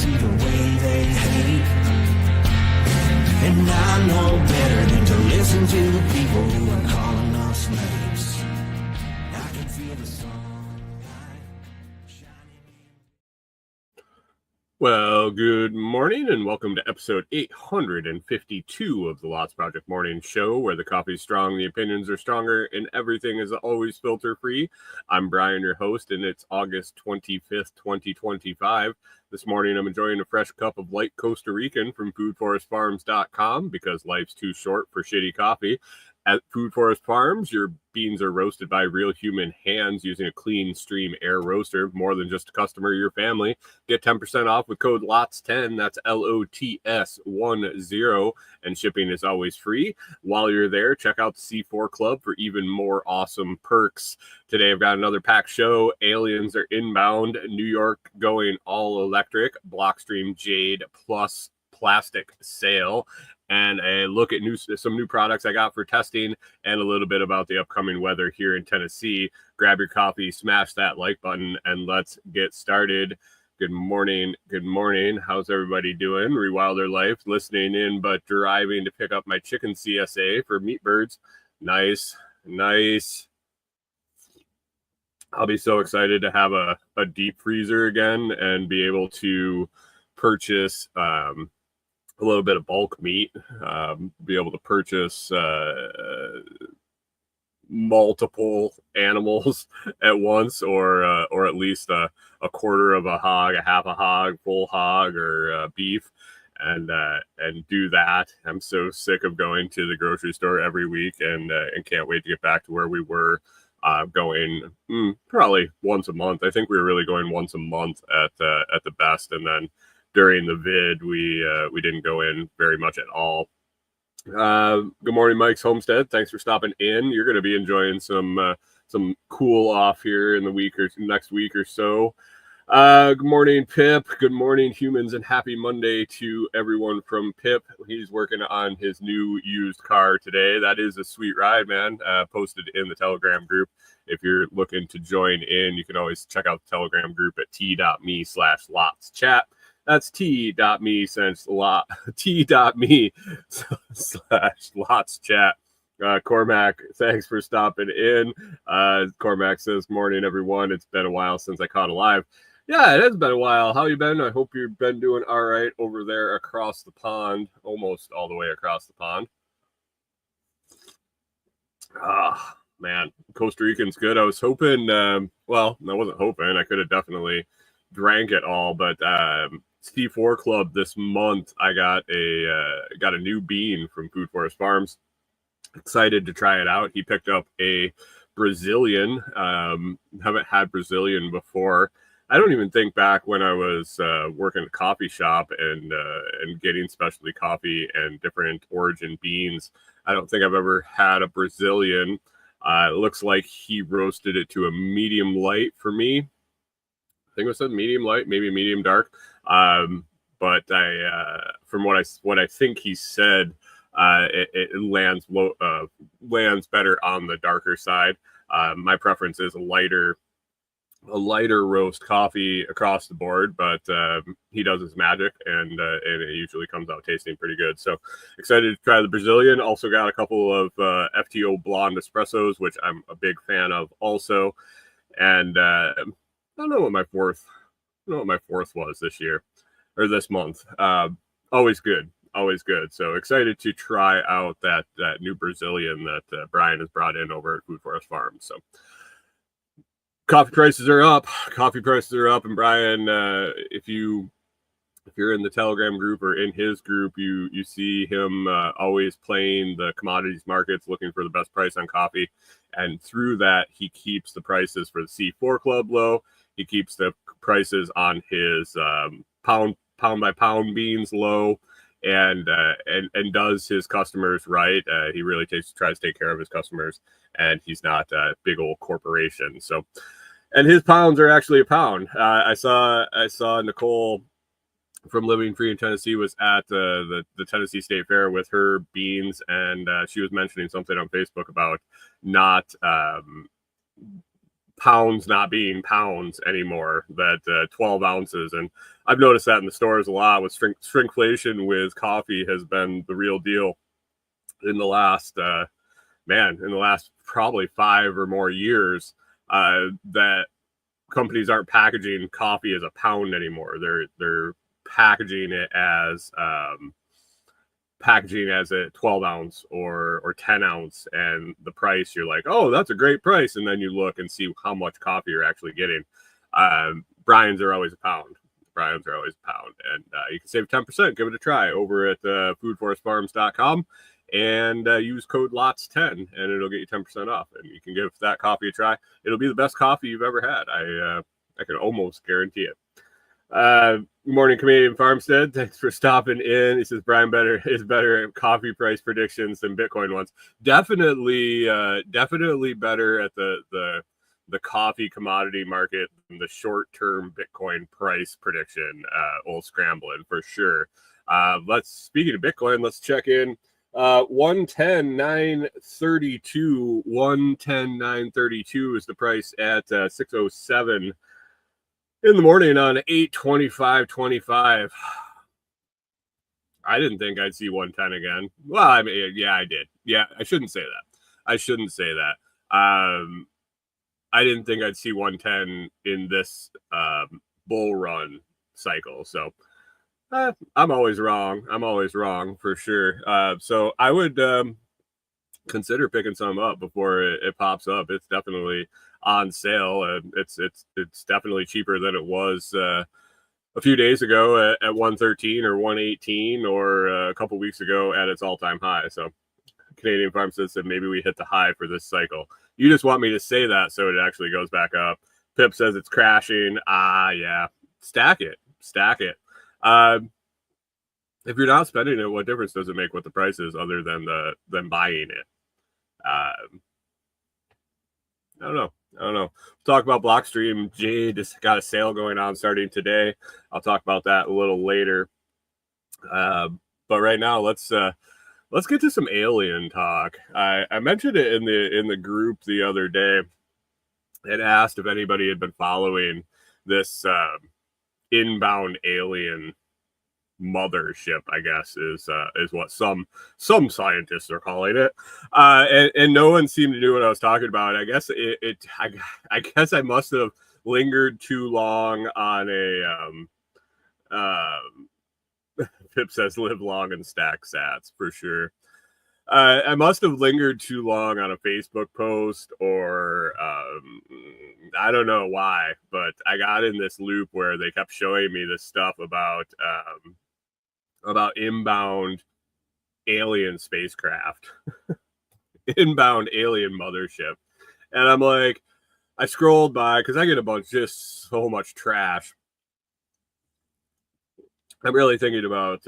see the way they hate. And I know better than to listen to the people who are calling us slaves. I can feel the sunlight shining in. Well, good morning and welcome to episode 852 of the Lots Project Morning Show, where the coffee's strong, the opinions are stronger, and everything is always filter free. I'm Brian, your host, and it's August 25th, 2025. This morning, I'm enjoying a fresh cup of light Costa Rican from foodforestfarms.com because life's too short for shitty coffee. At Food Forest Farms, your beans are roasted by real human hands using a clean stream air roaster. More than just a customer, your family. Get 10% off with code LOTS10. That's LOTS10. And shipping is always free. While you're there, check out the C4 Club for even more awesome perks. Today, I've got another packed show. Aliens are inbound. New York going all electric. Blockstream JadePlus plastic sale. And a look at some new products I got for testing and a little bit about the upcoming weather here in Tennessee. Grab your coffee, smash that like button, and let's get started. Good morning. Good morning. How's everybody doing? Rewild their life, listening in, but driving to pick up my chicken CSA for meat birds. Nice. I'll be so excited to have a deep freezer again and be able to purchase a little bit of bulk meat, be able to purchase multiple animals at once, or at least a quarter of a hog, a half a hog, full hog, or beef, and do that. I'm so sick of going to the grocery store every week, and can't wait to get back to where we were going probably once a month. I think we were really going once a month at the best, and then during the vid, we didn't go in very much at all. Good morning, Mike's Homestead. Thanks for stopping in. You're going to be enjoying some cool off here in the week or next week or so. Good morning, Pip. Good morning, humans, and happy Monday to everyone from Pip. He's working on his new used car today. That is a sweet ride, man. Posted in the Telegram group. If you're looking to join in, you can always check out the Telegram group at t.me/lotschat. That's t.me/lotschat. Cormac, thanks for stopping in. Cormac says, morning, everyone. It's been a while since I caught a live. Yeah, it has been a while. How you been? I hope you've been doing all right over there across the pond, almost all the way across the pond. Man, Costa Rican's good. I was hoping, well, I wasn't hoping. I could have definitely drank it all, but C4 Club this month, I got a new bean from Food Forest Farms. Excited to try it out. He picked up a Brazilian. Haven't had Brazilian before. I don't even think back when I was working at a coffee shop and getting specialty coffee and different origin beans. I don't think I've ever had a Brazilian. It looks like he roasted it to a medium light for me. I think it said medium light, maybe medium dark. But from what I think he said, it lands better on the darker side. My preference is a lighter roast coffee across the board, but he does his magic, and it usually comes out tasting pretty good. So excited to try the Brazilian. Also got a couple of FTO blonde espressos, which I'm a big fan of also. And I don't know what my fourth was this year or this month. Always good. So excited to try out that new Brazilian that Brian has brought in over at Food Forest Farms. So coffee prices are up, and Brian, if you're in the Telegram group or in his group, you see him always playing the commodities markets, looking for the best price on coffee, and through that he keeps the prices for the C4 Club low. He keeps the prices on his pound by pound beans low, and does his customers right. He really tries to take care of his customers, and he's not a big old corporation. So, and his pounds are actually a pound. I saw Nicole from Living Free in Tennessee was at the Tennessee State Fair with her beans, and she was mentioning something on Facebook about not pounds not being pounds anymore, that 12 ounces. And I've noticed that in the stores a lot with shrinkflation with coffee has been the real deal in the last, probably 5 or more years, that companies aren't packaging coffee as a pound anymore. They're packaging it as a 12 ounce or 10 ounce, and the price, you're like, oh, that's a great price, and then you look and see how much coffee you're actually getting. Brian's are always a pound. And you can save 10%. Give it a try over at foodforestfarms.com and use code LOTS10, and it'll get you 10% off, and you can give that coffee a try. It'll be the best coffee you've ever had. I can almost guarantee it. Good morning, Canadian Farmstead. Thanks for stopping in. He says Brian is better at coffee price predictions than Bitcoin ones. Definitely better at the coffee commodity market than the short-term Bitcoin price prediction. Old scrambling for sure. Speaking of Bitcoin, let's check in. 110,932. 110,932 is the price at 607 in the morning on 8/25/25. I didn't think I'd see 110 again. Well, I mean, yeah, I did. Yeah, I shouldn't say that. I didn't think I'd see 110 in this bull run cycle. So I'm always wrong for sure. So I would consider picking some up before it pops up. It's definitely on sale, and it's definitely cheaper than it was a few days ago at 113 or 118, or a couple weeks ago at its all-time high. So Canadian Farmstead said maybe we hit the high for this cycle. You just want me to say that so it actually goes back up. Pip says it's crashing. Yeah, stack it. If you're not spending it, what difference does it make what the price is other than buying it? I don't know. We'll talk about Blockstream. Jade has got a sale going on starting today. I'll talk about that a little later. But right now, let's get to some alien talk. I mentioned it in the group the other day and asked if anybody had been following this inbound alien mothership, I guess is what some scientists are calling it, and no one seemed to know what I was talking about. I guess I guess I must have lingered too long on a Pip says live long and stack sats for sure. I must have lingered too long on a Facebook post, or I don't know why, but I got in this loop where they kept showing me this stuff about inbound alien spacecraft, inbound alien mothership. And I'm like, I scrolled by because I get just so much trash. I'm really thinking about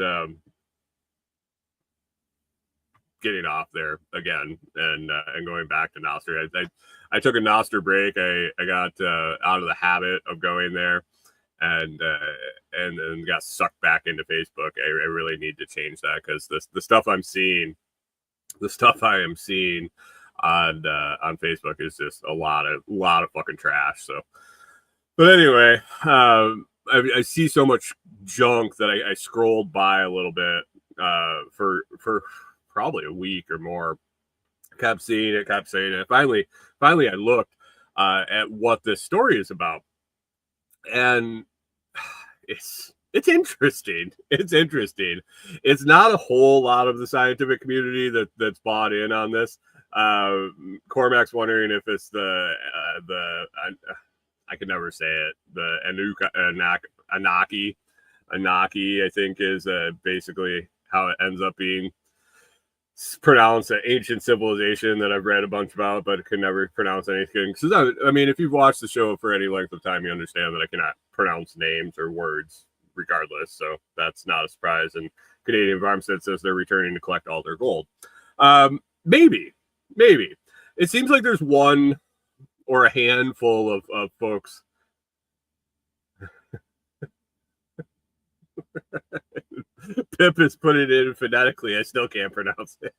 getting off there again and going back to Nostr. I took a Nostr break. I got out of the habit of going there, and then got sucked back into Facebook. I really need to change that, because the stuff I am seeing on Facebook is just a lot of fucking trash. So, but anyway, I see so much junk that I scrolled by a little bit for probably a week or more. Kept seeing it. Finally, I looked at what this story is about. And it's interesting. It's not a whole lot of the scientific community that's bought in on this. Cormac's wondering if it's the I can never say it. The Anunnaki, I think, is basically how it ends up being pronounced. An ancient civilization that I've read a bunch about, but can never pronounce anything. So, I mean, if you've watched the show for any length of time, you understand that I cannot pronounce names or words regardless. So that's not a surprise. And Canadian Farmstead says they're returning to collect all their gold. Maybe. It seems like there's one or a handful of folks. Pip is putting it in phonetically. I still can't pronounce it.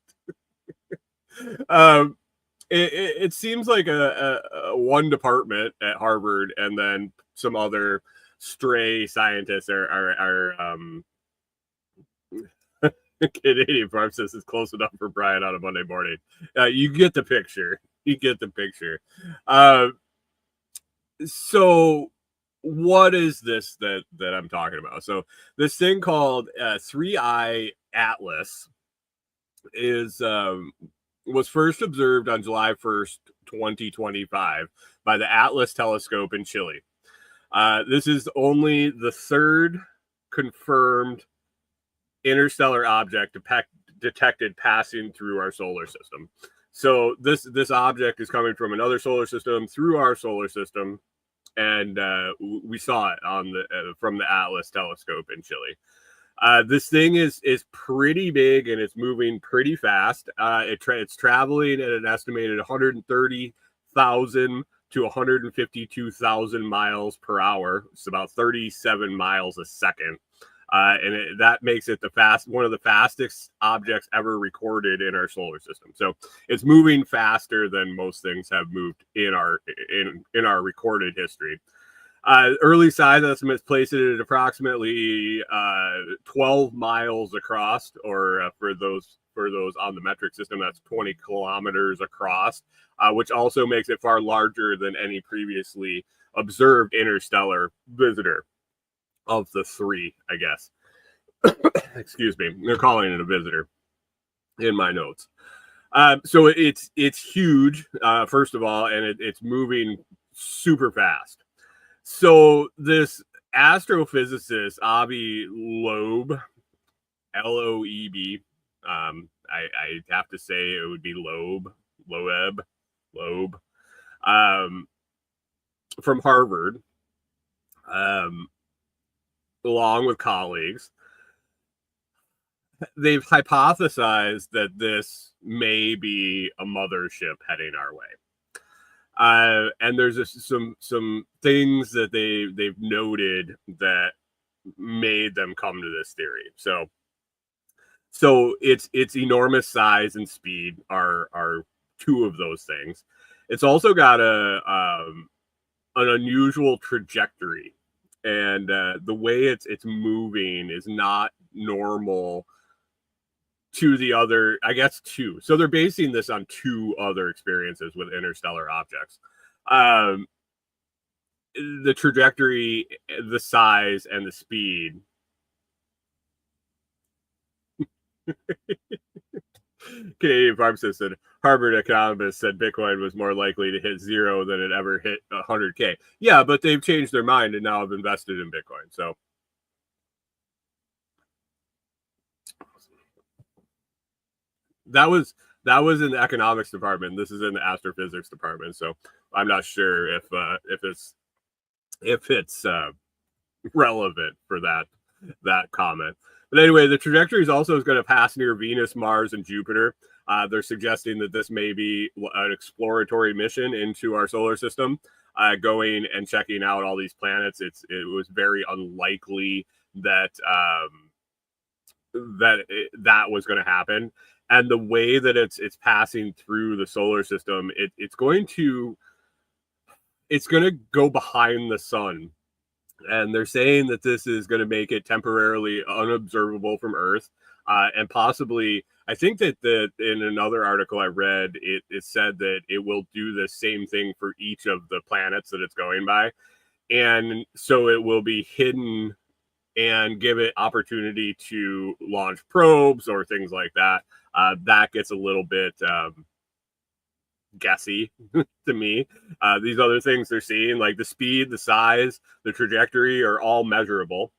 it seems like a one department at Harvard, and then some other stray scientists are Canadian pharmacist is close enough for Brian on a Monday morning. You get the picture. You get the picture. So what is this that I'm talking about? So this thing called 3I Atlas is was first observed on July 1st, 2025 by the Atlas telescope in Chile. This is only the third confirmed interstellar object detected passing through our solar system. So this object is coming from another solar system through our solar system, and we saw it on the from the Atlas telescope in Chile. This thing is pretty big, and it's moving pretty fast. It's traveling at an estimated 130,000 to 152,000 miles per hour. It's about 37 miles a second. That makes it one of the fastest objects ever recorded in our solar system. So it's moving faster than most things have moved in our recorded history. Early size estimates place it at approximately 12 miles across, or for those on the metric system, that's 20 kilometers across, which also makes it far larger than any previously observed interstellar visitor of the three, I guess. Excuse me. They're calling it a visitor in my notes. So it's huge, first of all, and it's moving super fast. So this astrophysicist, Avi Loeb, Loeb, I have to say it would be Loeb, from Harvard, along with colleagues, they've hypothesized that this may be a mothership heading our way. And there's some things that they've noted that made them come to this theory. So its enormous size and speed are two of those things. It's also got an unusual trajectory, and the way it's moving is not normal to the other, I guess, two. So they're basing this on two other experiences with interstellar objects. The trajectory, the size, and the speed. Canadian pharmacist said Harvard economist said Bitcoin was more likely to hit zero than it ever hit 100K. Yeah, but they've changed their mind and now have invested in Bitcoin. So that was in the economics department. This is in the astrophysics department. So I'm not sure if it's relevant for that comment. But anyway, the trajectory is also going to pass near Venus, Mars, and Jupiter. They're suggesting that this may be an exploratory mission into our solar system, going and checking out all these planets. It was very unlikely that that was going to happen. And the way that it's passing through the solar system, it's going to go behind the sun. And they're saying that this is going to make it temporarily unobservable from Earth, and possibly, I think that in another article I read, it said that it will do the same thing for each of the planets that it's going by, and so it will be hidden and give it opportunity to launch probes or things like that. That gets a little bit guessy to me. These other things they're seeing, like the speed, the size, the trajectory, are all measurable.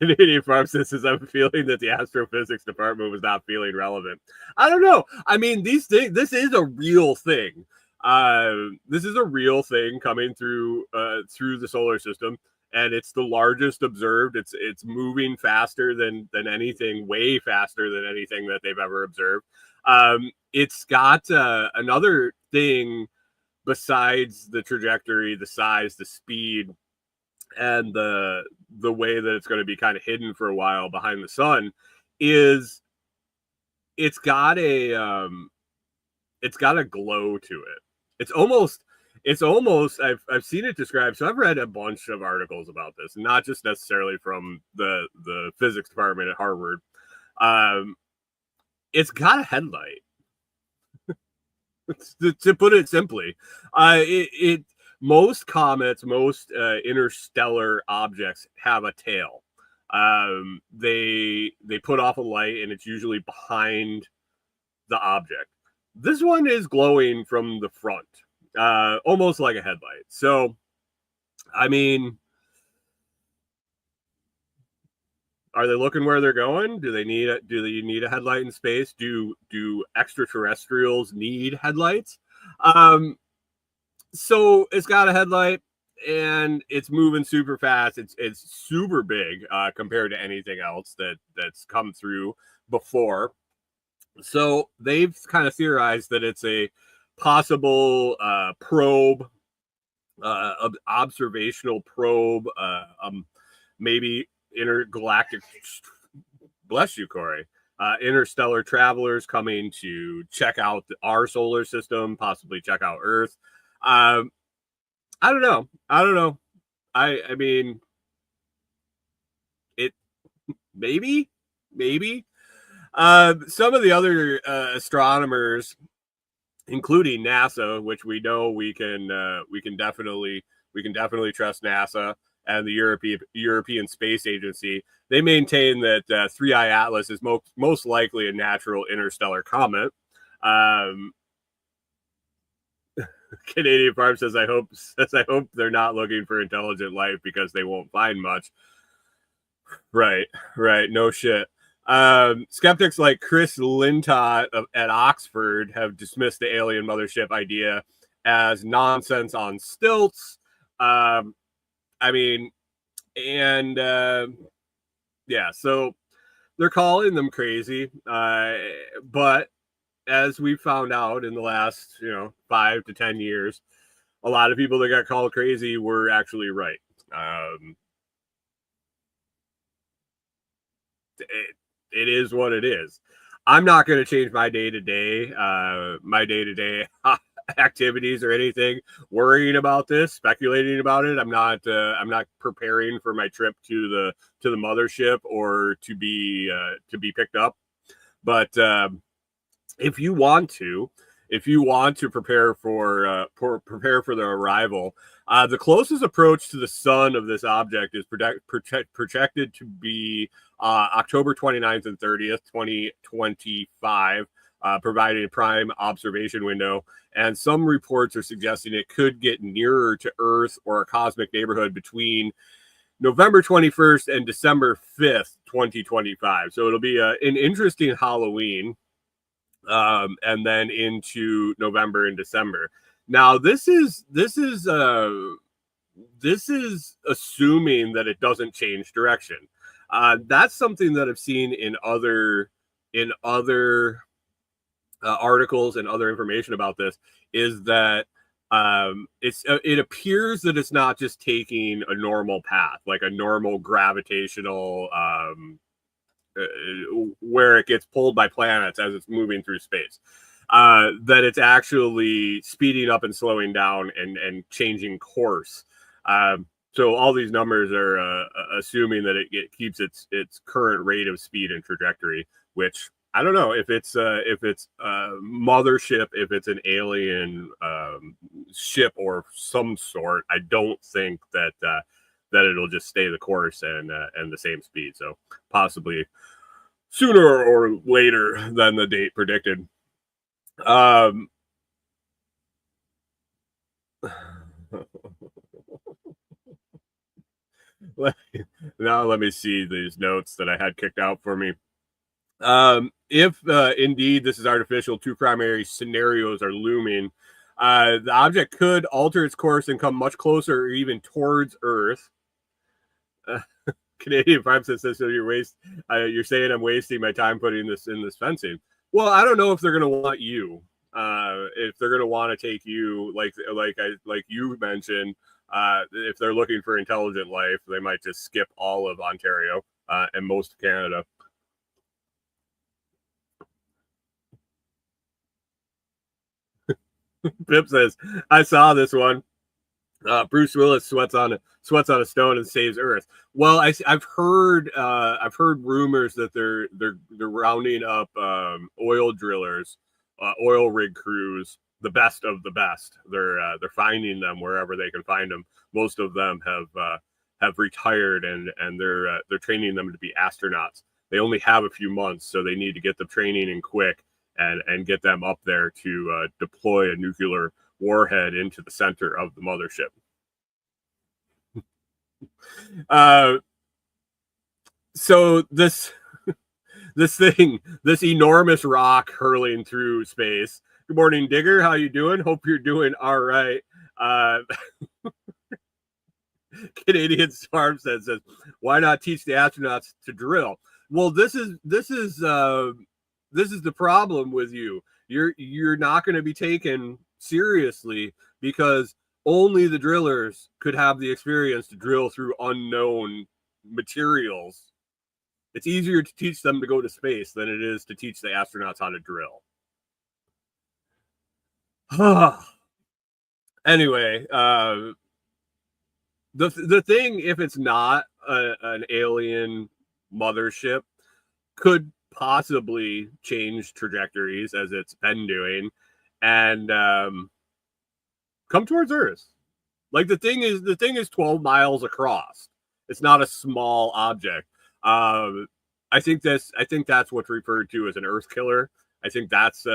Canadian pharmacist says, I'm feeling that the astrophysics department was not feeling relevant. I don't know. I mean, these things, this is a real thing. This is a real thing coming through the solar system, and it's the largest observed. It's moving faster than anything, way faster than anything that they've ever observed. It's got another thing besides the trajectory, the size, the speed, and the way that it's going to be kind of hidden for a while behind the sun, is it's got a glow to it. It's almost I've seen it described. So I've read a bunch of articles about this, not just necessarily from the physics department at Harvard. It's got a headlight. To put it simply, most comets, most interstellar objects have a tail. They put off a light, and it's usually behind the object. This one is glowing from the front, almost like a headlight. So, I mean, are they looking where they're going? Do they need a headlight in space? Do extraterrestrials need headlights? So it's got a headlight, and it's moving super fast. It's super big compared to anything else that's come through before. So they've kind of theorized that it's a possible probe, observational probe, maybe intergalactic. Bless you, Corey. Interstellar travelers coming to check out our solar system, possibly check out Earth. I don't know. I mean, it maybe. Some of the other astronomers, including NASA, which we know we can definitely trust NASA and the European Space Agency. They maintain that 3I Atlas is most likely a natural interstellar comet. Canadian Farm says I hope they're not looking for intelligent life because they won't find much. Right. No shit. Skeptics like Chris Lintott at Oxford have dismissed the alien mothership idea as nonsense on stilts. I mean, and yeah, so they're calling them crazy. But as we found out in the last 5 to 10 years, a lot of people that got called crazy were actually right. It is what it is. I'm not going to change my day-to-day activities or anything worrying about this, speculating about it. I'm not preparing for my trip to the mothership or to be picked up. But if you want to prepare for their arrival, the closest approach to the sun of this object is projected to be October 29th and 30th, 2025, providing a prime observation window. And some reports are suggesting it could get nearer to Earth or a cosmic neighborhood between November 21st and December 5th, 2025. So it'll be an interesting Halloween, and then into November and December. Now, this is assuming that it doesn't change direction. That's something that I've seen in other articles and other information about this, is that it appears that it's not just taking a normal path, like a normal gravitational where it gets pulled by planets as it's moving through space. That it's actually speeding up and slowing down and changing course. So all these numbers are assuming that it keeps its current rate of speed and trajectory, which I don't know if it's a mothership, if it's an alien ship or some sort. I don't think that it'll just stay the course and the same speed. So possibly sooner or later than the date predicted. Now let me see these notes that I had kicked out for me. If indeed this is artificial, two primary scenarios are looming. The object could alter its course and come much closer or even towards Earth. Canadian Farm says, so you're saying I'm wasting my time putting this in this fencing. Well, I don't know if they're going to want you. If they're going to want to take you, like you mentioned, if they're looking for intelligent life, they might just skip all of Ontario and most of Canada. Pip says, I saw this one. Bruce Willis sweats on a stone and saves Earth. Well, I've heard rumors that they're rounding up oil drillers, oil rig crews, the best of the best. They're finding them wherever they can find them. Most of them have retired, and they're training them to be astronauts. They only have a few months, so they need to get the training in quick and get them up there to deploy a nuclear warhead into the center of the mothership. So this enormous rock hurling through space. Good morning, Digger. How you doing? Hope you're doing all right. Canadian Farm says, why not teach the astronauts to drill? Well, this is the problem with you. You're not going to be taken seriously because only the drillers could have the experience to drill through unknown materials. It's easier to teach them to go to space than it is to teach the astronauts how to drill. Anyway, the thing, if it's not an alien mothership, could possibly change trajectories as it's been doing, and come towards Earth. Like the thing is 12 miles across. It's not a small object. I think that's what's referred to as an Earth killer. I think that's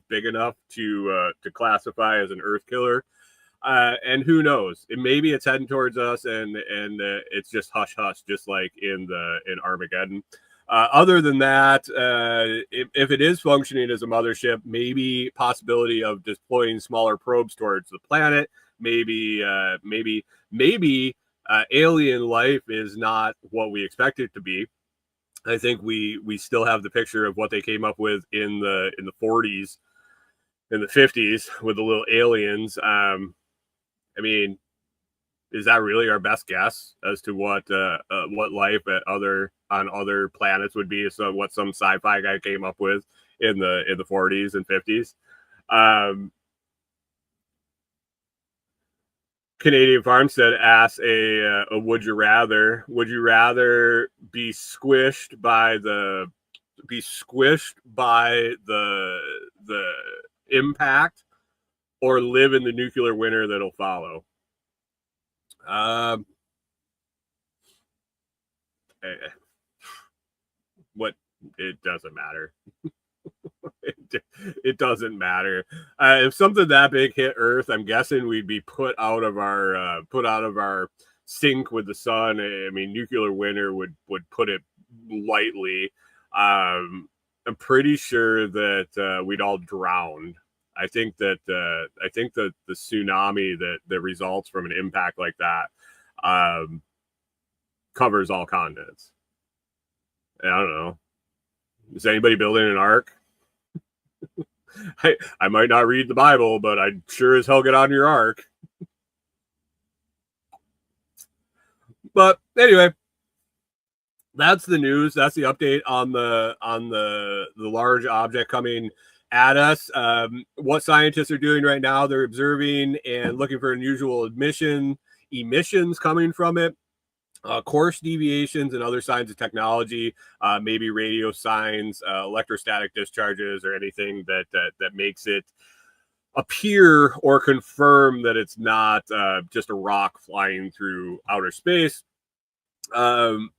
big enough to classify as an Earth killer. And who knows? Maybe it's heading towards us, and it's just hush hush, just like in Armageddon. Other than that, if it is functioning as a mothership, maybe possibility of deploying smaller probes towards the planet. Maybe alien life is not what we expect it to be. I think we still have the picture of what they came up with in the 40s, in the 50s with the little aliens. I mean, is that really our best guess as to what life on other planets would be? So what some sci-fi guy came up with in the 40s and 50s. Canadian Farmstead asks a would you rather? Would you rather be squished by the impact, or live in the nuclear winter that'll follow? What? It doesn't matter. It doesn't matter. If something that big hit Earth, I'm guessing we'd be put out of our sync with the sun. I mean, nuclear winter would put it lightly. I'm pretty sure that we'd all drown. I think that the tsunami that results from an impact like that covers all continents. I don't know. Is anybody building an ark? I might not read the Bible, but I'd sure as hell get on your ark. But anyway, that's the news. That's the update on the large object coming at us. What scientists are doing right now, they're observing and looking for unusual emissions coming from it. Course deviations and other signs of technology, maybe radio signs, electrostatic discharges, or anything that makes it appear or confirm that it's not just a rock flying through outer space. We'll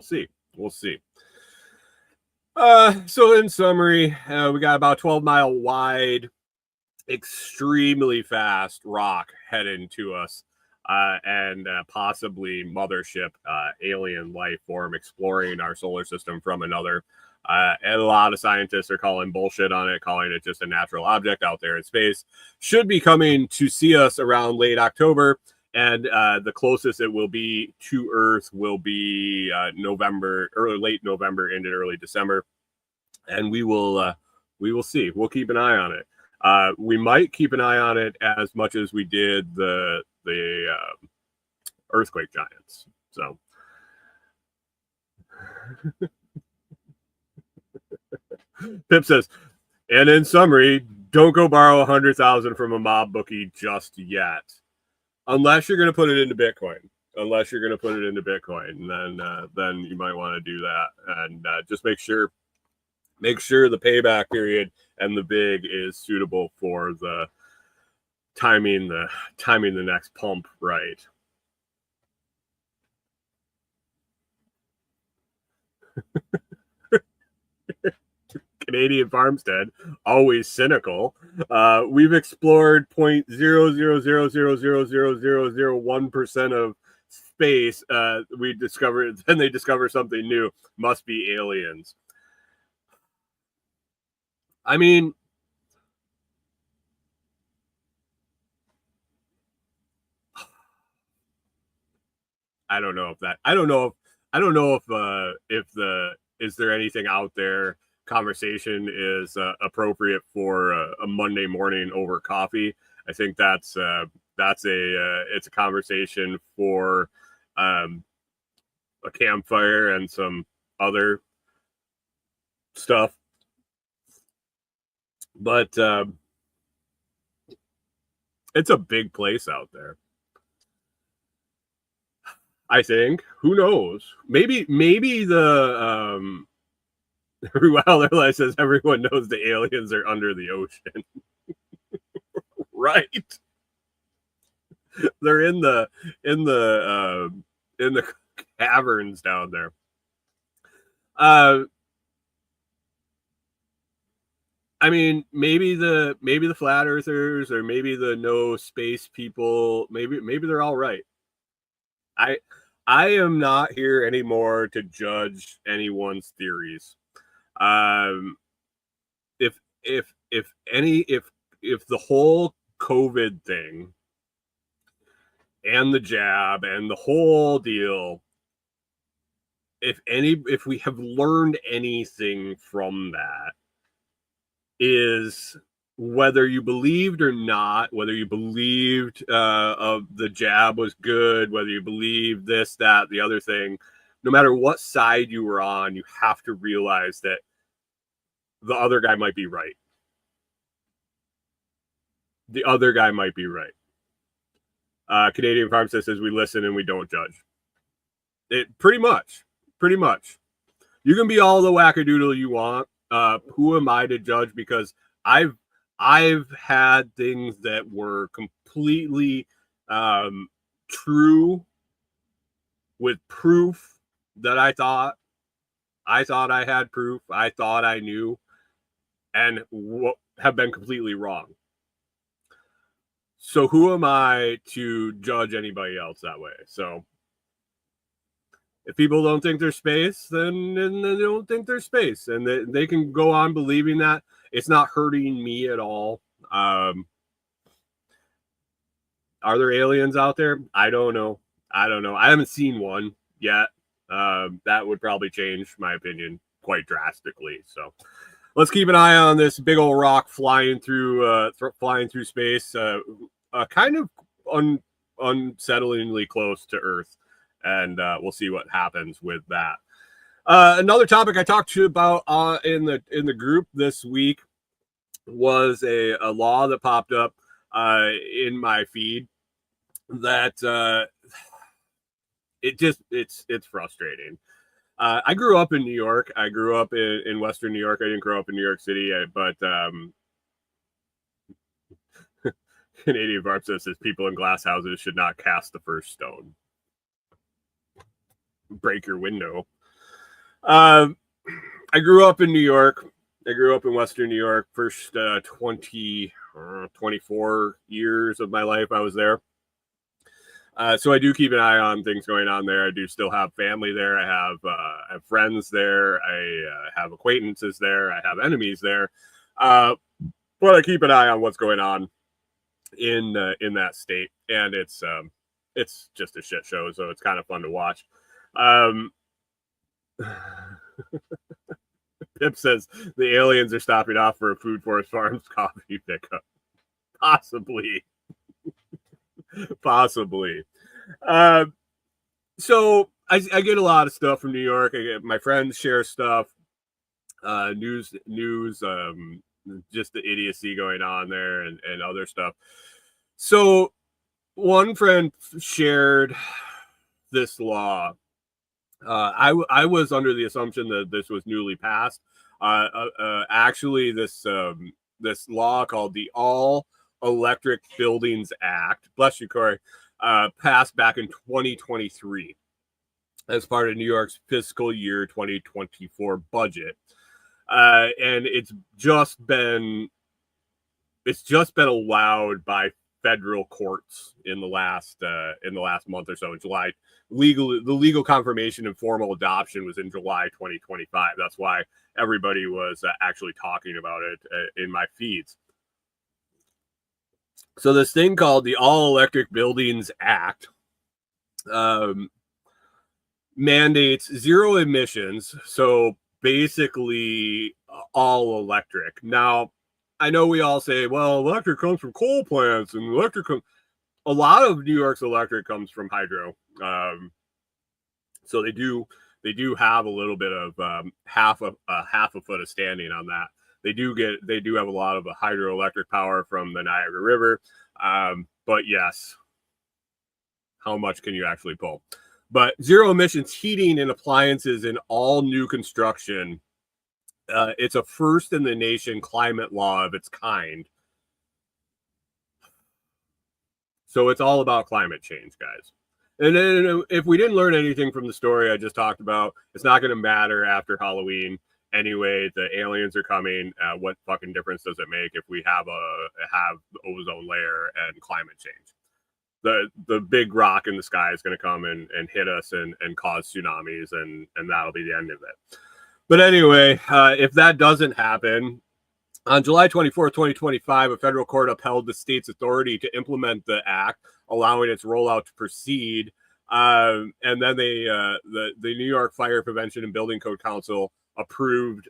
see. So in summary, we got about 12-mile wide, extremely fast rock heading to us, and possibly mothership, alien life form exploring our solar system from another. And a lot of scientists are calling bullshit on it, calling it just a natural object out there in space. Should be coming to see us around late October, and the closest it will be to Earth will be late November into early December, and we will see. We'll keep an eye on it. We might keep an eye on it as much as we did the earthquake giants. So Pip says, and in summary, don't go borrow 100,000 from a mob bookie just yet, unless you're going to put it into Bitcoin. Unless you're going to put it into Bitcoin, then you might want to do that, and just make sure the payback period and the big is suitable for the timing the next pump right. Canadian Farmstead, always cynical. We've explored 0.000000001% of space. We discovered, then they discover something new. Must be aliens. I mean, I don't know if is there anything out there? Conversation is appropriate for a Monday morning over coffee. I think it's a conversation for a campfire and some other stuff. But it's a big place out there. I think. Who knows? Maybe the Ruel says everyone knows the aliens are under the ocean. Right. They're in the caverns down there. I mean, maybe the flat earthers, or maybe the no space people, maybe they're all right. I am not here anymore to judge anyone's theories. If the whole COVID thing and the jab and the whole deal, if we have learned anything from that, is whether you believed or not, whether you believed of the jab was good, whether you believed this, that, the other thing, no matter what side you were on, you have to realize that the other guy might be right. The other guy might be right. Canadian Farmstead says we listen and we don't judge. It pretty much. You can be all the wackadoodle you want. Who am I to judge? Because I've had things that were completely true, with proof that I thought I had proof, I thought I knew, and have been completely wrong. So who am I to judge anybody else that way? So if people don't think there's space, then they don't think there's space, and they can go on believing that. It's not hurting me at all. Are there aliens out there? I don't know. I haven't seen one yet. That would probably change my opinion quite drastically. So let's keep an eye on this big old rock flying through space, kind of unsettlingly close to Earth, and we'll see what happens with that. Another topic I talked to you about in the group this week was a law that popped up in my feed that it's frustrating. I grew up in New York. I grew up in Western New York. I didn't grow up in New York City, but Canadian Barb says people in glass houses should not cast the first stone. Break your window. I grew up in New York. I grew up in Western New York. First 24 years of my life I was there. So I do keep an eye on things going on there. I do still have family there. I have friends there. I have acquaintances there. I have enemies there. But I keep an eye on what's going on in that state, and it's just a shit show. So it's kind of fun to watch. Pip says the aliens are stopping off for a Food Forest Farms coffee pickup. Possibly. So I get a lot of stuff from New York. My friends share stuff. news, just the idiocy going on there and other stuff. So one friend shared this law. I was under the assumption that this was newly passed. Actually, this law called the All Electric Buildings Act, bless you, Corey, passed back in 2023 as part of New York's fiscal year 2024 budget, and it's just been allowed by federal courts in the last month or so. In July, the legal confirmation and formal adoption was in July 2025. That's why everybody was actually talking about it in my feeds. So this thing called the All Electric Buildings Act mandates zero emissions. So basically all electric. Now, I know we all say, well, electric comes from coal plants, and a lot of New York's electric comes from hydro. So they do have a little bit of half a foot of standing on that. They do have a lot of hydroelectric power from the Niagara River. But yes, how much can you actually pull? But zero emissions heating and appliances in all new construction. It's a first in the nation climate law of its kind. So it's all about climate change, guys. And then if we didn't learn anything from the story I just talked about, it's not going to matter after Halloween. Anyway, the aliens are coming. What fucking difference does it make if we have the ozone layer and climate change? The big rock in the sky is going to come and hit us and cause tsunamis, and that'll be the end of it. But anyway, if that doesn't happen, on July 24th, 2025, a federal court upheld the state's authority to implement the act, allowing its rollout to proceed. And then the New York Fire Prevention and Building Code Council approved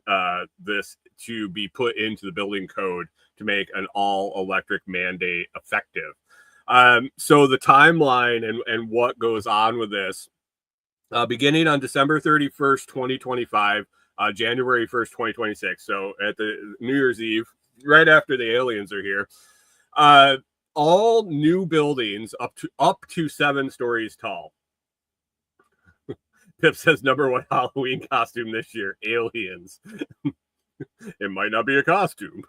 this to be put into the building code to make an all-electric mandate effective. So the timeline and what goes on with this, beginning on December 31st, 2025, January 1st, 2026. So at the New Year's Eve, right after the aliens are here, all new buildings up to 7 stories tall. Pip says #1 Halloween costume this year, aliens. It might not be a costume.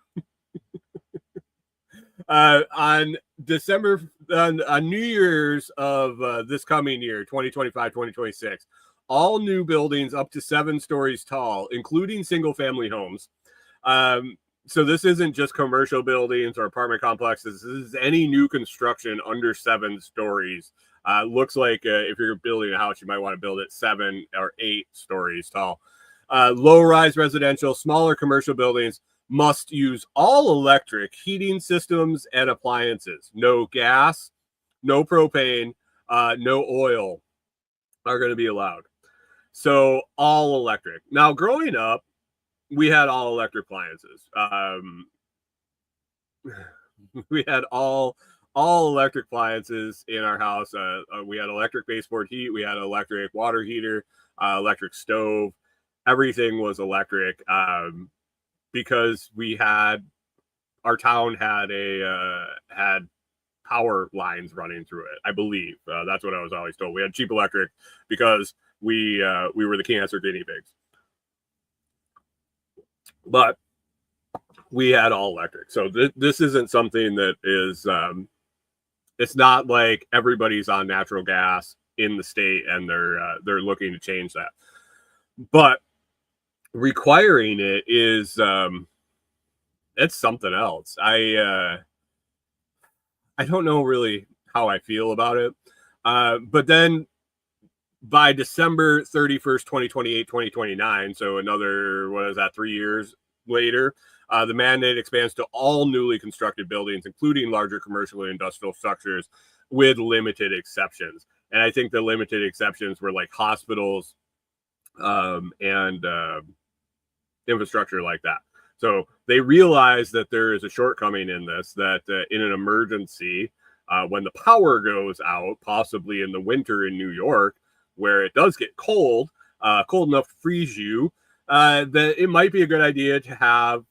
On New Year's of this coming year, 2025-2026, all new buildings up to 7 stories tall, including single-family homes. So this isn't just commercial buildings or apartment complexes. This is any new construction under 7 stories. Looks like if you're building a house, you might want to build it 7 or 8 stories tall. Low-rise residential, smaller commercial buildings must use all electric heating systems and appliances. No gas, no propane, no oil are going to be allowed. So all electric. Now, growing up, we had all electric appliances. We had all electric appliances in our house. We had electric baseboard heat. We had electric water heater, electric stove. Everything was electric. Because our town had power lines running through it. I believe that's what I was always told. We had cheap electric because we were the cancer guinea pigs, but we had all electric. So this isn't something that is. It's not like everybody's on natural gas in the state and they're looking to change that, but requiring it is it's something else. I don't know really how I feel about it, but then by December 31st, 2028, 2029, so another, 3 years later, the mandate expands to all newly constructed buildings, including larger commercial and industrial structures, with limited exceptions. And I think the limited exceptions were like hospitals and infrastructure like that. So they realize that there is a shortcoming in this, that in an emergency, when the power goes out, possibly in the winter in New York, where it does get cold enough to freeze you, that it might be a good idea to have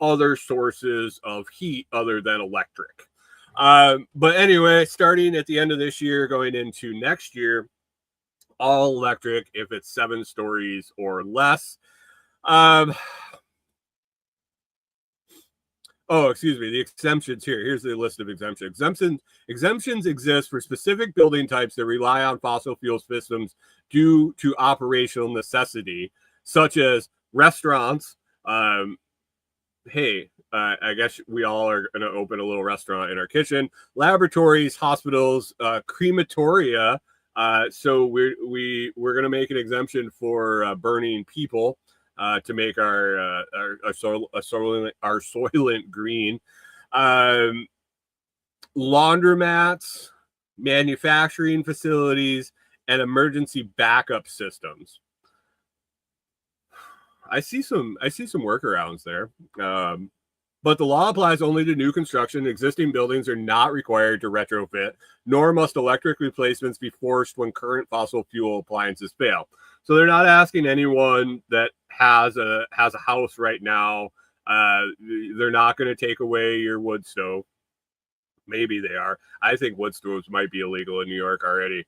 other sources of heat other than electric. But anyway, starting at the end of this year, going into next year, all electric if it's 7 stories or less. Oh, excuse me. The exemptions here. Here's the list of exemptions. Exemptions exist for specific building types that rely on fossil fuel systems due to operational necessity, such as restaurants. Hey, I guess we all are going to open a little restaurant in our kitchen. Laboratories, hospitals, crematoria. So we're going to make an exemption for burning people. To make our soylent green, laundromats, manufacturing facilities, and emergency backup systems. I see some workarounds there, but the law applies only to new construction. Existing buildings are not required to retrofit, nor must electric replacements be forced when current fossil fuel appliances fail. So they're not asking anyone that has a house right now. They're not going to take away your wood stove. Maybe they are. I think wood stoves might be illegal in New York already,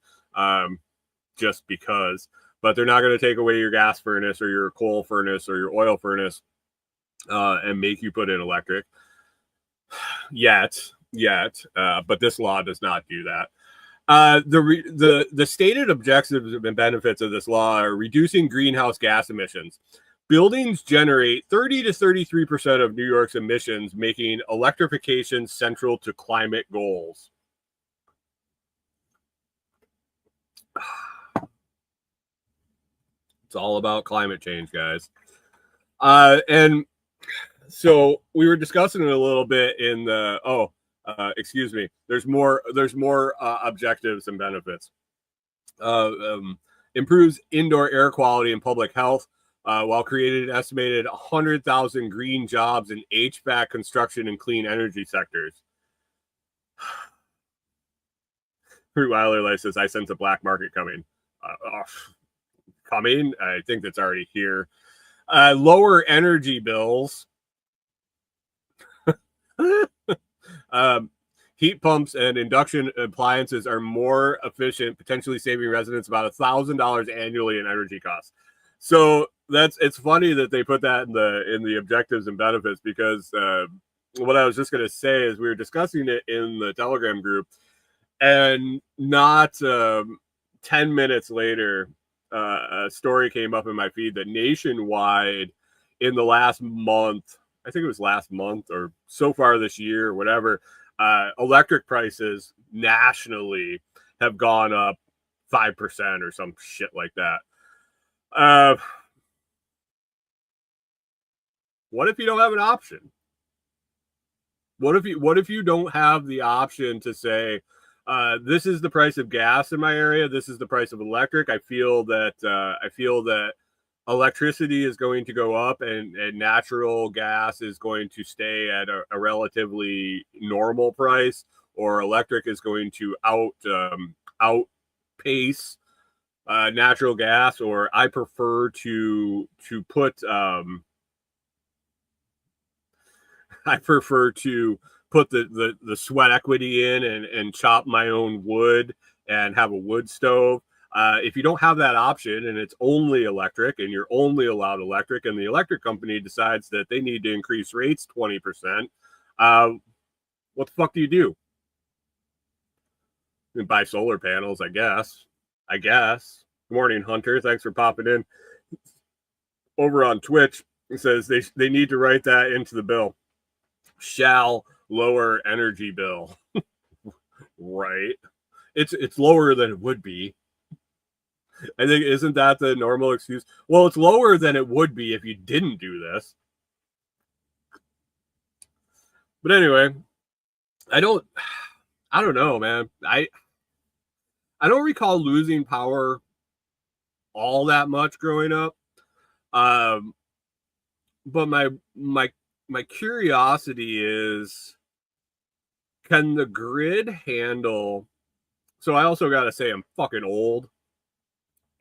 just because. But they're not going to take away your gas furnace or your coal furnace or your oil furnace and make you put in electric yet. But this law does not do that. The stated objectives and benefits of this law are reducing greenhouse gas emissions. Buildings generate 30 to 33% of New York's emissions, making electrification central to climate goals. It's all about climate change, guys. And so we were discussing it a little bit in the excuse me. There's more objectives and benefits. Improves indoor air quality and public health, while creating an estimated 100,000 green jobs in HVAC, construction, and clean energy sectors. Fruit Weiler Life says, I sense a black market coming. Coming? I think that's already here. Lower energy bills. Heat pumps and induction appliances are more efficient, potentially saving residents about $1,000 annually in energy costs. So it's funny that they put that in the objectives and benefits, because what I was just going to say is we were discussing it in the Telegram group, and not 10 minutes later, a story came up in my feed that nationwide in the last month, I think it was last month or so far this year or whatever, electric prices nationally have gone up 5% or some shit like that. What if you don't have an option? What if you don't have the option to say, this is the price of gas in my area, this is the price of electric. I feel that electricity is going to go up and natural gas is going to stay at a relatively normal price, or electric is going to outpace natural gas, or I prefer to put the sweat equity in and chop my own wood and have a wood stove. If you don't have that option and it's only electric and you're only allowed electric, and the electric company decides that they need to increase rates 20%, what the fuck do? You can buy solar panels, I guess. Good morning, Hunter. Thanks for popping in. Over on Twitch, it says they need to write that into the bill. Shall lower energy bill. Right. It's lower than it would be. I think, isn't that the normal excuse? Well, it's lower than it would be if you didn't do this. But anyway, I don't know, man. I don't recall losing power all that much growing up. But my curiosity is, can the grid handle? So I also got to say I'm fucking old.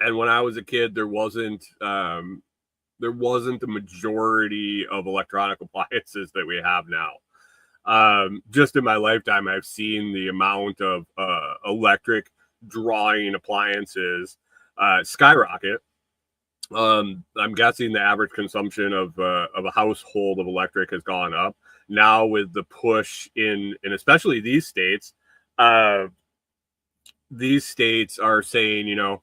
And when I was a kid, there wasn't there wasn't the majority of electronic appliances that we have now. Just in my lifetime, I've seen the amount of electric drawing appliances skyrocket. I'm guessing the average consumption of a household of electric has gone up now with the push in especially these states. These states are saying, you know,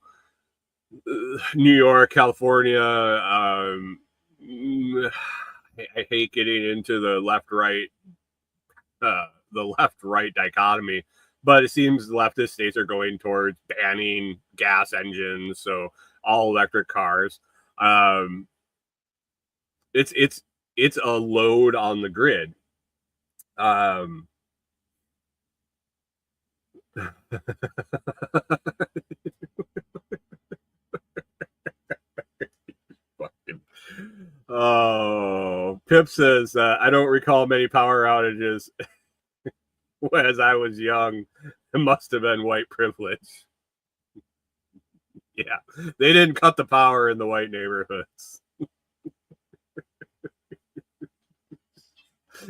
New York, California. I hate getting into the left-right dichotomy, but it seems leftist states are going towards banning gas engines, so all electric cars. It's a load on the grid. Oh, Pip says, I don't recall many power outages as I was young. It must have been white privilege. Yeah, they didn't cut the power in the white neighborhoods.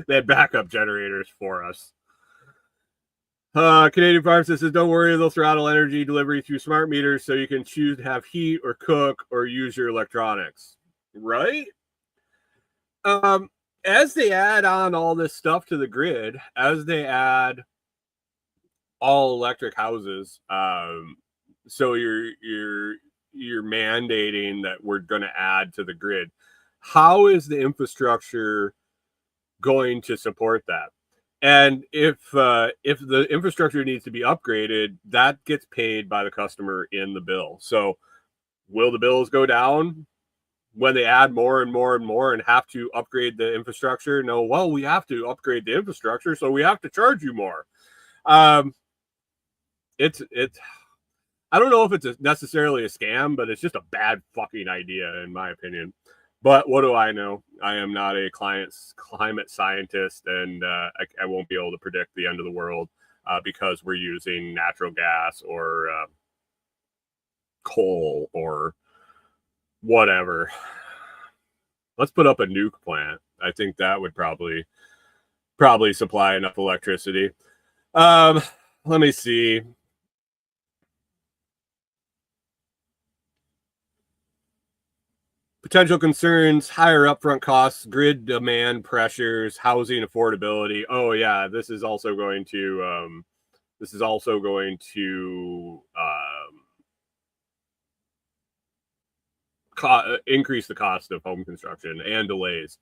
They had backup generators for us. Canadian Farm says, don't worry, they'll throttle energy delivery through smart meters so you can choose to have heat or cook or use your electronics. Right? As they add on all this stuff to the grid, as they add all electric houses, so you're mandating that we're going to add to the grid. How is the infrastructure going to support that? And if the infrastructure needs to be upgraded, that gets paid by the customer in the bill. So will the bills go down when they add more and more and more and have to upgrade the infrastructure? No, well, we have to upgrade the infrastructure, so we have to charge you more. It's I don't know if it's necessarily a scam, but it's just a bad fucking idea in my opinion. But what do I know? I am not a climate scientist, and I won't be able to predict the end of the world because we're using natural gas or coal or whatever. Let's put up a nuke plant. I think that would probably supply enough electricity. Let me see. Potential concerns: higher upfront costs, grid demand pressures, housing affordability. Oh yeah, this is also going to increase the cost of home construction and delays.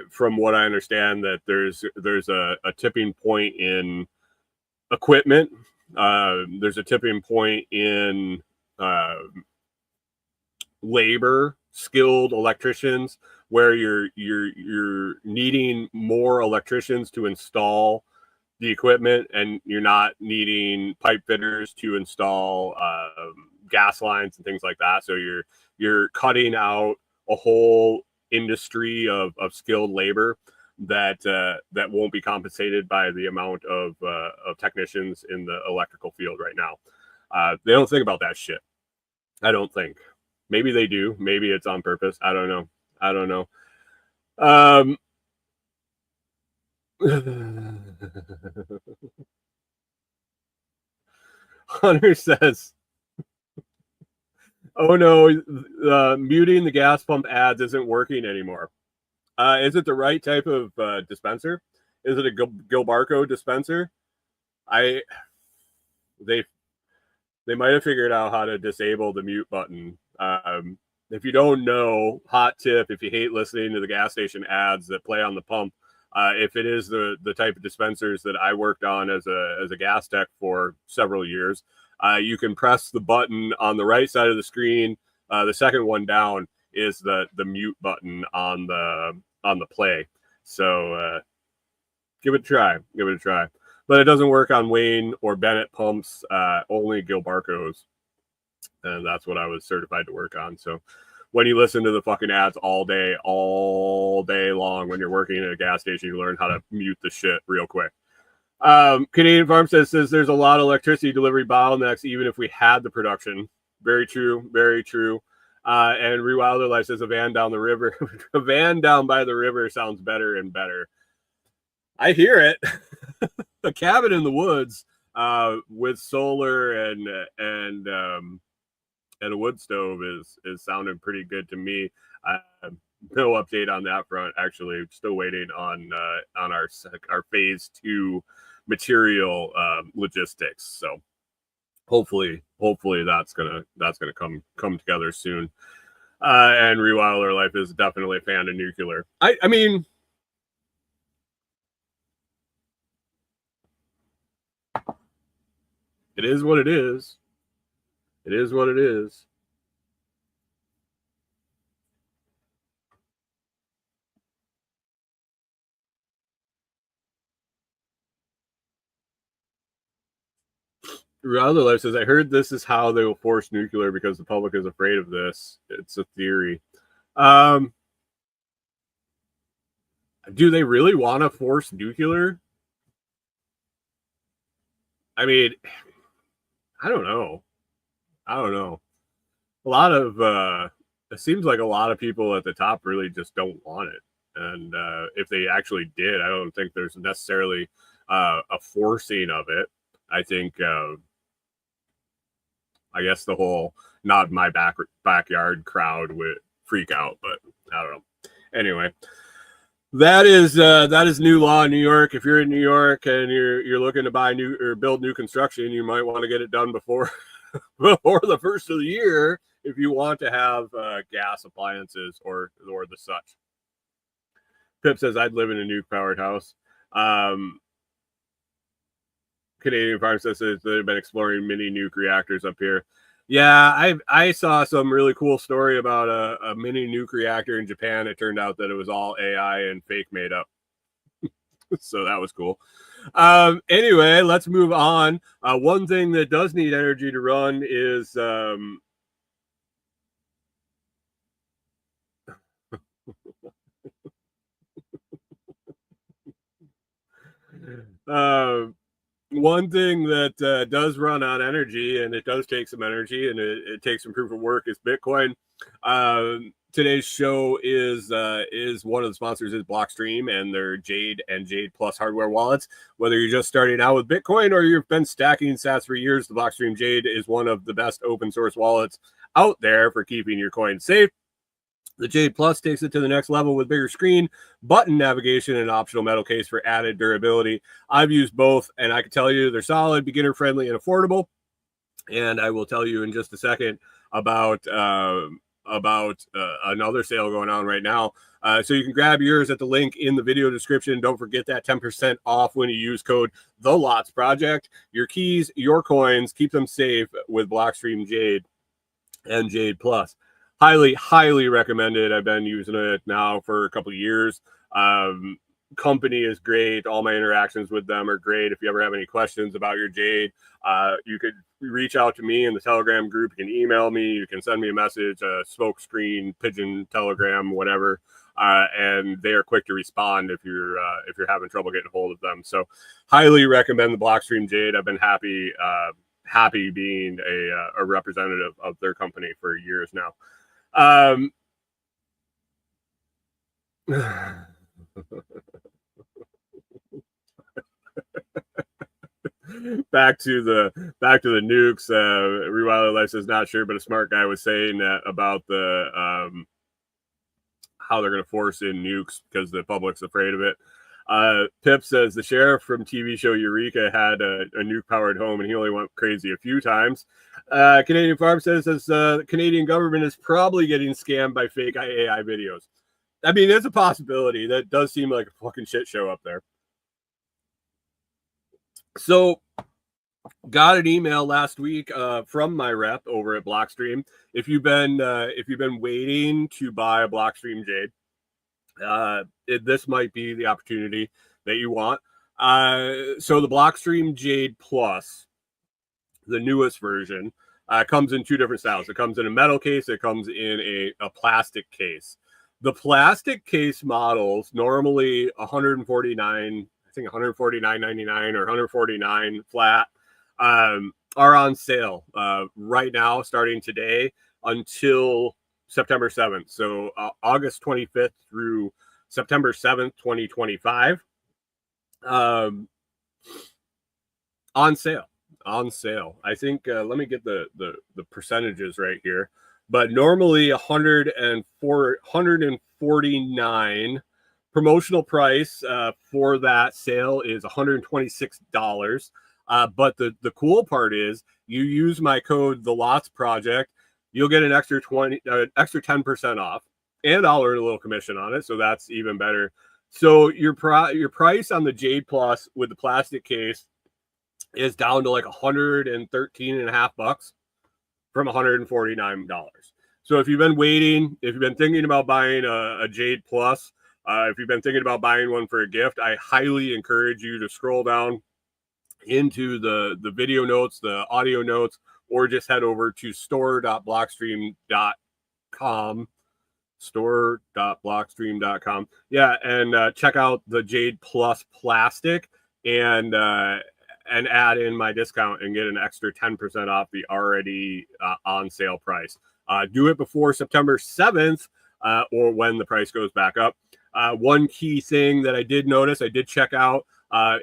From what I understand, that there's a tipping point in equipment. There's a tipping point in labor, skilled electricians, where you're needing more electricians to install the equipment, and you're not needing pipe fitters to install gas lines and things like that. So you're cutting out a whole industry of skilled labor that won't be compensated by the amount of technicians in the electrical field right now. They don't think about that shit. I don't think. Maybe they do. Maybe it's on purpose. I don't know. Hunter says, oh no, muting the gas pump ads isn't working anymore. Is it the right type of dispenser? Is it a Gilbarco dispenser? They might have figured out how to disable the mute button. If you don't know, hot tip, if you hate listening to the gas station ads that play on the pump, if it is the type of dispensers that I worked on as a gas tech for several years, you can press the button on the right side of the screen. The second one down is the mute button on the play. So give it a try. But it doesn't work on Wayne or Bennett pumps, only Gilbarco's. And that's what I was certified to work on. So when you listen to the fucking ads all day long, when you're working at a gas station, you learn how to mute the shit real quick. Canadian Farm says there's a lot of electricity delivery bottlenecks, even if we had the production. Very true. And Rewilder Life says a van down the river. A van down by the river sounds better and better. I hear it. A cabin in the woods with solar and a wood stove is sounding pretty good to me. No update on that front. Actually, still waiting on our phase 2 material logistics. So hopefully that's gonna come together soon. And Rewilder Life is definitely a fan of nuclear. I mean, it is what it is. It is what it is. Rewilder Life says, I heard this is how they will force nuclear because the public is afraid of this. It's a theory. Do they really want to force nuclear? I mean, I don't know. A lot of it seems like a lot of people at the top really just don't want it. And if they actually did, I don't think there's necessarily a forcing of it. I think I guess the whole not my backyard crowd would freak out, but I don't know. Anyway, that is new law in New York. If you're in New York and you're looking to buy new or build new construction, you might want to get it done before the first of the year if you want to have gas appliances or the such. Pip says I'd live in a nuke powered house. Canadian Farm says they've been exploring mini nuke reactors up here. Yeah, I saw some really cool story about a mini nuke reactor in Japan. It turned out that it was all AI and fake made up. So that was cool. Anyway, let's move on. One thing that does need energy to run is one thing that does run on energy, and it does take some energy, and it takes some proof of work, is Bitcoin. Today's show is one of the sponsors is Blockstream and their Jade and JadePlus hardware wallets. Whether you're just starting out with Bitcoin or you've been stacking sats for years, the Blockstream Jade is one of the best open source wallets out there for keeping your coins safe. The JadePlus takes it to the next level with bigger screen, button navigation, and optional metal case for added durability. I've used both, and I can tell you they're solid, beginner-friendly, and affordable. And I will tell you in just a second about another sale going on right now. So you can grab yours at the link in the video description. Don't forget that 10% off when you use code TheLotsProject. Your keys, your coins, keep them safe with Blockstream Jade and JadePlus. Highly recommended. I've been using it now for a couple of years. Company is great. All my interactions with them are great. If you ever have any questions about your Jade, you could reach out to me in the Telegram group. You can email me. You can send me a message, a smoke screen, pigeon, Telegram, whatever. And they are quick to respond if you're having trouble getting a hold of them. So highly recommend the Blockstream Jade. I've been happy being a representative of their company for years now. Back to the nukes. Rewilder Life says not sure, but a smart guy was saying that about the how they're going to force in nukes because the public's afraid of it. Pip says the sheriff from TV show Eureka had a nuke powered home and he only went crazy a few times. Canadian Farm says the Canadian government is probably getting scammed by fake AI videos. I mean, it's a possibility. That does seem like a fucking shit show up there. So got an email last week from my rep over at Blockstream. If you've been waiting to buy a Blockstream Jade, this might be the opportunity that you want. So the Blockstream Jade Plus, the newest version, comes in two different styles. It comes in a metal case. It comes in a plastic case. The plastic case models, normally $149, I think $149.99 or $149 flat, are on sale right now, starting today until September 7th. So August 25th through September 7th, 2025. On sale. I think let me get the percentages right here. But normally 149. Promotional price for that sale is $126. But the cool part is you use my code the Lots Project, you'll get an extra 10% off, and I'll earn a little commission on it, so that's even better. So your price on the JadePlus with the plastic case is down to like $113.50 from $149. So if you've been waiting, if you've been thinking about buying a JadePlus, if you've been thinking about buying one for a gift, I highly encourage you to scroll down into the video notes, the audio notes, or just head over to store.blockstream.com. store.blockstream.com. Yeah, and check out the JadePlus plastic and add in my discount and get an extra 10% off the already on sale price. Do it before September 7th or when the price goes back up. One key thing that I did notice, I did check out,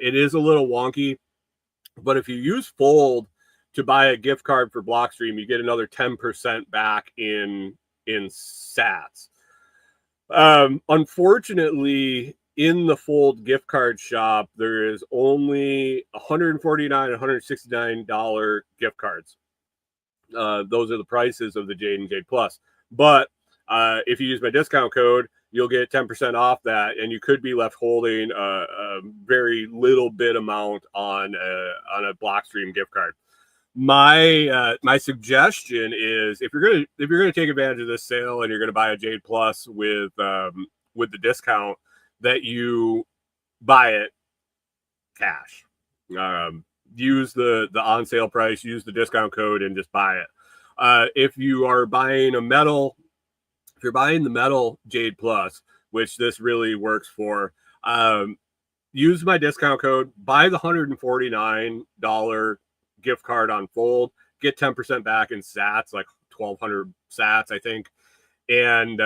it is a little wonky, but if you use Fold to buy a gift card for Blockstream, you get another 10% back in sats. Unfortunately, in the Fold gift card shop, there is only $149 and $169 gift cards. Those are the prices of the Jade and JadePlus. But if you use my discount code, you'll get 10% off that, and you could be left holding a very little bit amount on a Blockstream gift card. My suggestion is if you're gonna take advantage of this sale and you're gonna buy a JadePlus with the discount, that you buy it cash. Use the on sale price, use the discount code, and just buy it. If you are buying a metal, if you're buying the metal JadePlus, which this really works for, use my discount code, buy the $149 gift card on Fold, get 10% back in sats, like 1,200 sats, I think, and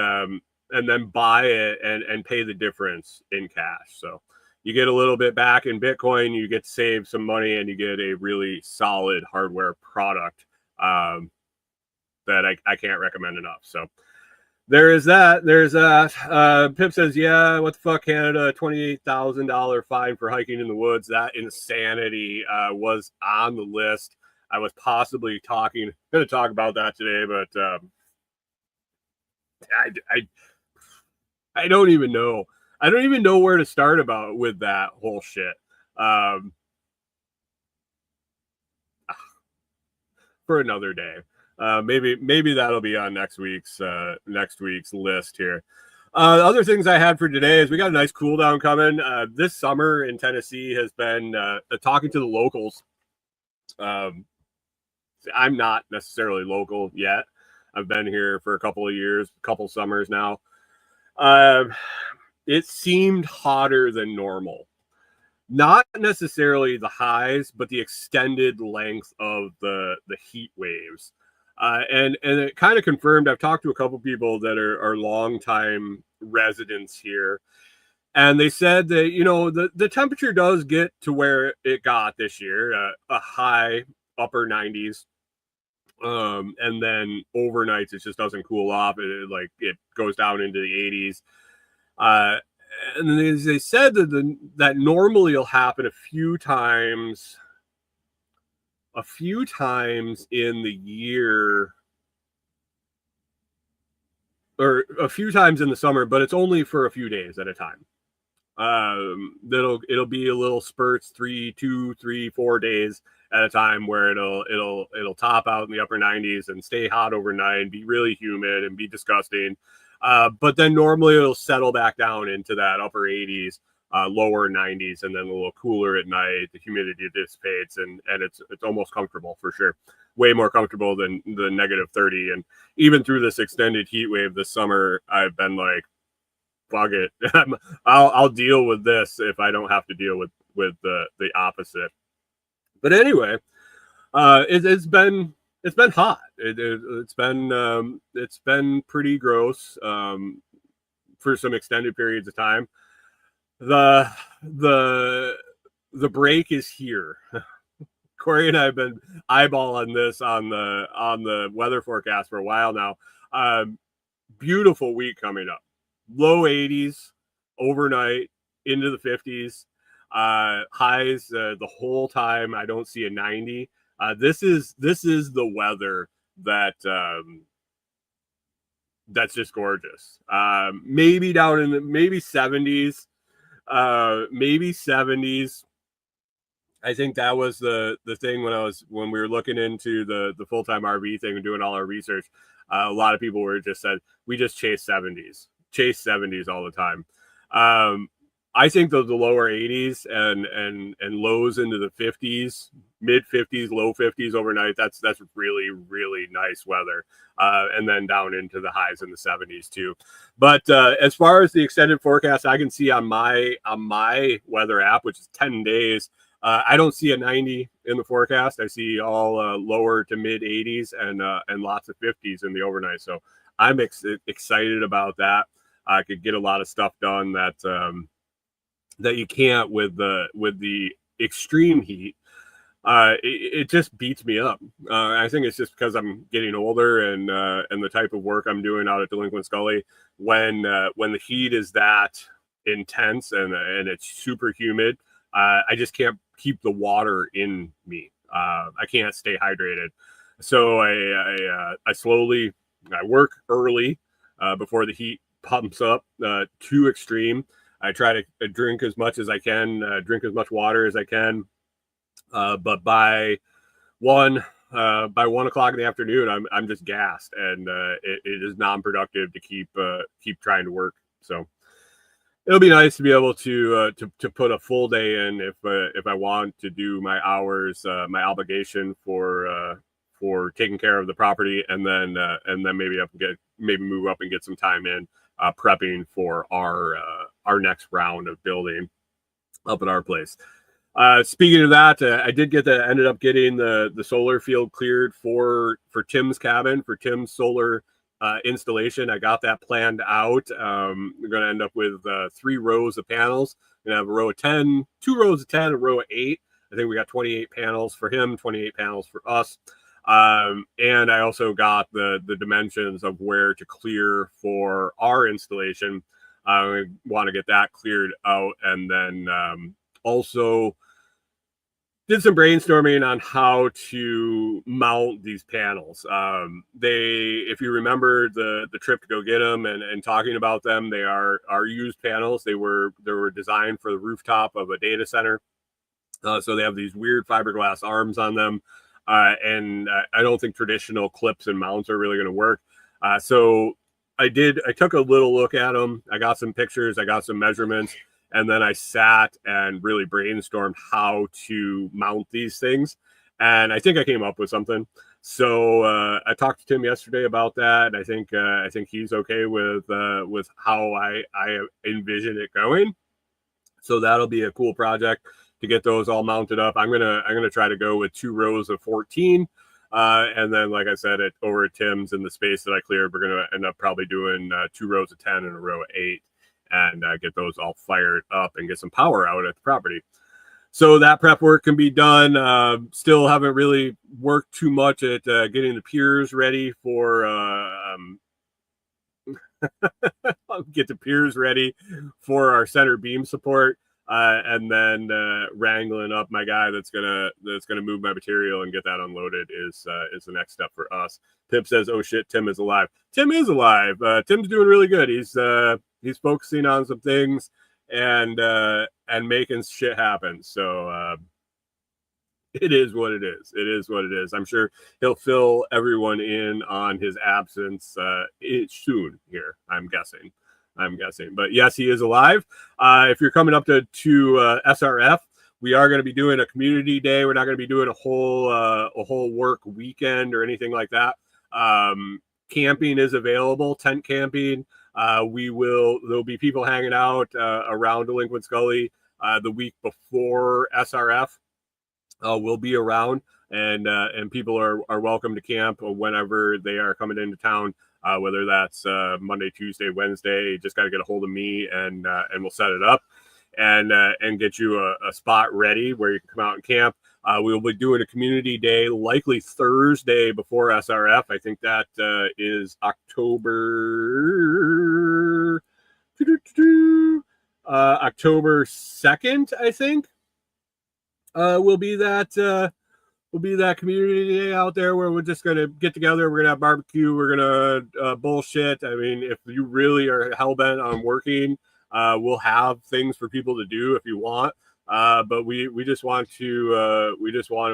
then buy it and pay the difference in cash. So you get a little bit back in Bitcoin, you get to save some money, and you get a really solid hardware product that I can't recommend enough. So there is that. There's that. Pip says, yeah, what the fuck, Canada? $28,000 fine for hiking in the woods. That insanity was on the list. I was possibly going to talk about that today, but I don't even know. I don't even know where to start with that whole shit. For another day. Maybe that'll be on next week's list here. Other things I had for today is we got a nice cool down coming. This summer in Tennessee has been talking to the locals. I'm not necessarily local yet. I've been here for a couple of years, a couple summers now. It seemed hotter than normal. Not necessarily the highs, but the extended length of the heat waves. And it kind of confirmed. I've talked to a couple people that are longtime residents here, and they said that the temperature does get to where it got this year, a high upper 90s, and then overnights it just doesn't cool off. It goes down into the 80s. And they said that normally it'll happen a few times in the year, or a few times in the summer, but it's only for a few days at a time. It'll be a little spurts, 2, 3, 4 days at a time, where it'll top out in the upper 90s and stay hot overnight and be really humid and be disgusting. But then normally it'll settle back down into that upper 80s, lower 90s, and then a little cooler at night. The humidity dissipates, and it's almost comfortable for sure. Way more comfortable than the negative 30. And even through this extended heat wave this summer, I've been like, fuck it. I'll deal with this if I don't have to deal with the opposite. But anyway, it's been it's been hot. It's been pretty gross for some extended periods of time. The break is here. Corey and I have been eyeballing this on the weather forecast for a while now. Beautiful week coming up. Low 80s overnight into the 50s. Highs the whole time. I don't see a 90. This is the weather that that's just gorgeous. Maybe down in the maybe 70s. Maybe 70s. I think that was the thing when we were looking into the full-time RV thing and doing all our research. A lot of people were just said we just chase 70s all the time. I think the lower 80s and lows into the 50s, mid 50s, low 50s overnight. That's really, really nice weather. And then down into the highs in the 70s too. But as far as the extended forecast, I can see on my weather app, which is 10 days. I don't see a 90 in the forecast. I see all lower to mid 80s and lots of 50s in the overnight. So I'm excited about that. I could get a lot of stuff done that you can't with the extreme heat. It just beats me up. I think it's just because I'm getting older and the type of work I'm doing out at Delinquent Scully. When the heat is that intense and it's super humid, I just can't keep the water in me. I can't stay hydrated. So I slowly work early before the heat pumps up too extreme. I try to drink as much as I can, drink as much water as I can. But by 1 o'clock in the afternoon, I'm just gassed, and it is non-productive to keep trying to work. So it'll be nice to be able to put a full day in if I want to do my hours, my obligation for taking care of the property, and then maybe move up and get some time in prepping for our next round of building up at our place. Speaking of that, I ended up getting the solar field cleared for Tim's cabin, for Tim's solar installation. I got that planned out. We're going to end up with 3 rows of panels. We're going to have a row of 10, 2 rows of 10, a row of 8. I think we got 28 panels for him, 28 panels for us. And I also got the dimensions of where to clear for our installation. We want to get that cleared out, and then also did some brainstorming on how to mount these panels. If you remember the trip to go get them and talking about them, they are used panels. They were designed for the rooftop of a data center. So they have these weird fiberglass arms on them. And I don't think traditional clips and mounts are really going to work. So I took a little look at them. I got some pictures, I got some measurements, and then I sat and really brainstormed how to mount these things. And I think I came up with something. So I talked to Tim yesterday about that. I think he's okay with how I envision it going. So that'll be a cool project to get those all mounted up. I'm gonna try to go with 2 rows of 14. And then, like I said, over at Tim's in the space that I cleared, we're going to end up probably doing 2 rows of 10 and a row of 8 and get those all fired up and get some power out at the property. So that prep work can be done. Still haven't really worked too much at getting the piers ready for get the piers ready for our center beam support. And then wrangling up my guy that's gonna move my material and get that unloaded is the next step for us. Pip says, "Oh shit, Tim is alive." Tim is alive. Tim's doing really good. He's focusing on some things and making shit happen. So it is what it is. It is what it is. I'm sure he'll fill everyone in on his absence soon here. I'm guessing. But yes, he is alive. If you're coming up to SRF, we are going to be doing a community day. We're not going to be doing a whole work weekend or anything like that. Camping is available, tent camping. There'll be people hanging out around Delinquent Scully the week before SRF. will be around, and people are welcome to camp whenever they are coming into town. Whether that's Monday, Tuesday, Wednesday, you just got to get a hold of me, and we'll set it up and get you a spot ready where you can come out and camp. We will be doing a community day, likely Thursday before SRF. I think that is October 2nd. I think will be that community day out there where we're just gonna get together. We're gonna have barbecue. We're gonna bullshit. I mean, if you really are hell bent on working, we'll have things for people to do if you want. But we just want to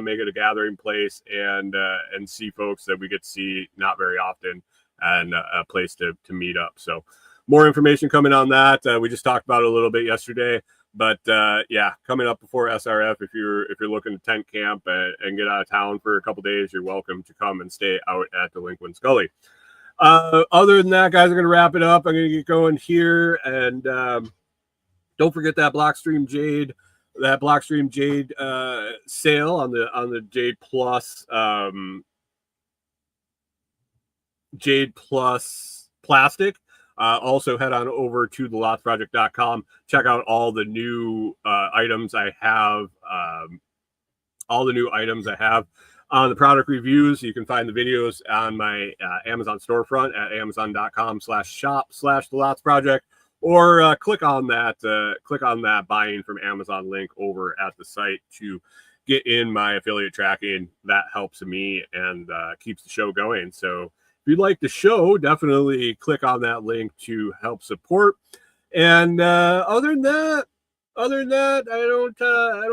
make it a gathering place and see folks that we get to see not very often, and a place to meet up. So more information coming on that. We just talked about it a little bit yesterday, but yeah, coming up before SRF, if you're looking to tent camp and get out of town for a couple days, you're welcome to come and stay out at Delinquent Scully. Other than that, guys, I'm going to wrap it up. I'm going to get going here, and don't forget that Blockstream Jade sale on the JadePlus JadePlus plastic. Also head on over to thelotsproject.com. Check out all the new items I have. On the product reviews. You can find the videos on my Amazon storefront at amazon.com/shop/thelotsproject, or click on that buying from Amazon link over at the site to get in my affiliate tracking. That helps me and keeps the show going. So if you'd like the show, definitely click on that link to help support. And other than that, I don't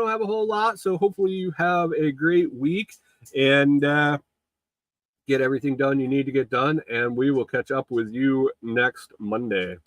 have a whole lot. So hopefully you have a great week and get everything done you need to get done. And we will catch up with you next Monday.